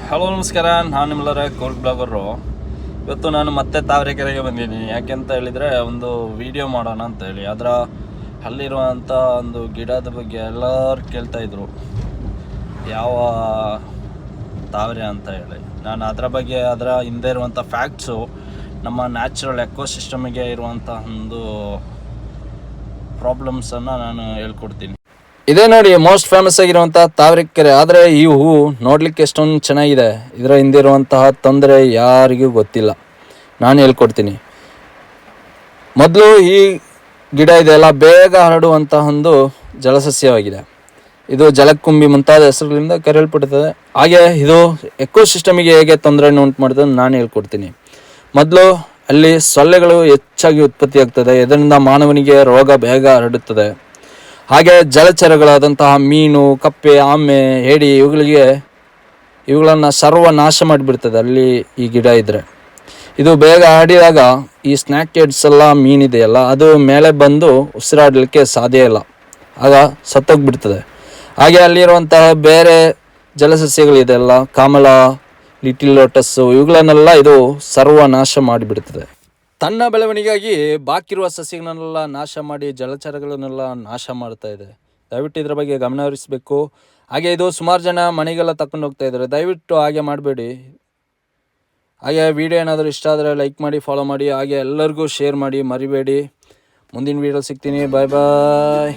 Hello ನಮಸ್ಕಾರ, ನಾನು ನಿಮ್ಮೆಲ್ಲರ ಕೋಲ್ಡ್ ಬ್ಲಾಗರು. ಇವತ್ತು ನಾನು ಮತ್ತೆ ತಾವರೆಕೆರೆಗೆ ಬಂದಿದ್ದೀನಿ. ಯಾಕೆಂತ ಹೇಳಿದರೆ ಒಂದು ವಿಡಿಯೋ ಮಾಡೋಣ ಅಂತೇಳಿ. ಅದರ ಅಲ್ಲಿರುವಂಥ ಒಂದು ಗಿಡದ ಬಗ್ಗೆ ಎಲ್ಲರೂ ಕೇಳ್ತಾಯಿದ್ರು, ಯಾವ ತಾವರೆ ಅಂತ ಹೇಳಿ. ನಾನು ಅದರ ಬಗ್ಗೆ, ಅದರ ಹಿಂದೆ ಇರುವಂಥ ಫ್ಯಾಕ್ಟ್ಸು, ನಮ್ಮ ನ್ಯಾಚುರಲ್ ಎಕೋಸಿಸ್ಟಮಿಗೆ ಇರುವಂಥ ಒಂದು ಪ್ರಾಬ್ಲಮ್ಸನ್ನು ನಾನು ಹೇಳ್ಕೊಡ್ತೀನಿ. ಇದೇ ನೋಡಿ ಮೋಸ್ಟ್ ಫೇಮಸ್ ಆಗಿರುವಂಥ ತಾವರೆಕೆರೆ. ಆದರೆ ಈ ಹೂವು ನೋಡಲಿಕ್ಕೆ ಎಷ್ಟೊಂದು ಚೆನ್ನಾಗಿದೆ. ಇದರ ಹಿಂದೆ ಇರುವಂತಹ ತೊಂದರೆ ಯಾರಿಗೂ ಗೊತ್ತಿಲ್ಲ. ನಾನು ಹೇಳ್ಕೊಡ್ತೀನಿ. ಮೊದಲು ಈ ಗಿಡ ಇದೆಲ್ಲ ಬೇಗ ಹರಡುವಂತಹ ಒಂದು ಜಲಸಸ್ಯವಾಗಿದೆ. ಇದು ಜಲಕುಂಬಿ ಮುಂತಾದ ಹೆಸರುಗಳಿಂದ ಕರೆಯಲ್ಪಡುತ್ತದೆ. ಹಾಗೆ ಇದು ಎಕೋಸಿಸ್ಟಮಿಗೆ ಹೇಗೆ ತೊಂದರೆಯನ್ನು ಉಂಟು ಮಾಡುತ್ತದೆ ನಾನು ಹೇಳ್ಕೊಡ್ತೀನಿ. ಮೊದಲು ಅಲ್ಲಿ ಸೊಳ್ಳೆಗಳು ಹೆಚ್ಚಾಗಿ ಉತ್ಪತ್ತಿಯಾಗ್ತದೆ. ಇದರಿಂದ ಮಾನವನಿಗೆ ರೋಗ ಬೇಗ ಹರಡುತ್ತದೆ. ಹಾಗೆ ಜಲಚರಗಳಾದಂತಹ ಮೀನು, ಕಪ್ಪೆ, ಆಮೆ, ಏಡಿ ಇವುಗಳನ್ನು ಸರ್ವನಾಶ ಮಾಡಿಬಿಡ್ತದೆ ಅಲ್ಲಿ ಈ ಗಿಡ ಇದ್ದರೆ. ಇದು ಬೇಗ ಹರಡಿದಾಗ ಈ ಸ್ನ್ಯಾಕೆಡ್ಸ್ ಎಲ್ಲ ಮೀನಿದೆಯಲ್ಲ, ಅದು ಮೇಲೆ ಬಂದು ಉಸಿರಾಡಲಿಕ್ಕೆ ಸಾಧ್ಯ ಇಲ್ಲ, ಆಗ ಸತ್ತೋಗ್ಬಿಡ್ತದೆ. ಹಾಗೆ ಅಲ್ಲಿರುವಂತಹ ಬೇರೆ ಜಲಸಸ್ಯಗಳಿದೆಯಲ್ಲ, ಕಾಮಲ, ಲಿಟಿಲ್ ಲೋಟಸ್ಸು, ಇವುಗಳನ್ನೆಲ್ಲ ಇದು ಸರ್ವನಾಶ ಮಾಡಿಬಿಡ್ತದೆ. ತನ್ನ ಬೆಳವಣಿಗೆಗಾಗಿ ಬಾಕಿರುವ ಸಸ್ಯಗಳನ್ನೆಲ್ಲ ನಾಶ ಮಾಡಿ ಜಲಚರಗಳನ್ನೆಲ್ಲ ನಾಶ ಮಾಡ್ತಾ ಇದೆ. ದಯವಿಟ್ಟು ಇದರ ಬಗ್ಗೆ ಗಮನ ಹರಿಸಬೇಕು. ಹಾಗೆ ಇದು ಸುಮಾರು ಜನ ಮನೆಗೆಲ್ಲ ತಗೊಂಡು ಹೋಗ್ತಾ ಇದ್ದಾರೆ. ದಯವಿಟ್ಟು ಹಾಗೆ ಮಾಡಬೇಡಿ. ಹಾಗೆ ವಿಡಿಯೋ ಏನಾದರೂ ಇಷ್ಟ ಆದರೆ ಲೈಕ್ ಮಾಡಿ, ಫಾಲೋ ಮಾಡಿ, ಹಾಗೆ ಎಲ್ಲರಿಗೂ ಶೇರ್ ಮಾಡಿ, ಮರಿಬೇಡಿ. ಮುಂದಿನ ವಿಡಿಯೋ ಸಿಗ್ತೀನಿ. ಬಾಯ್ ಬಾಯ್.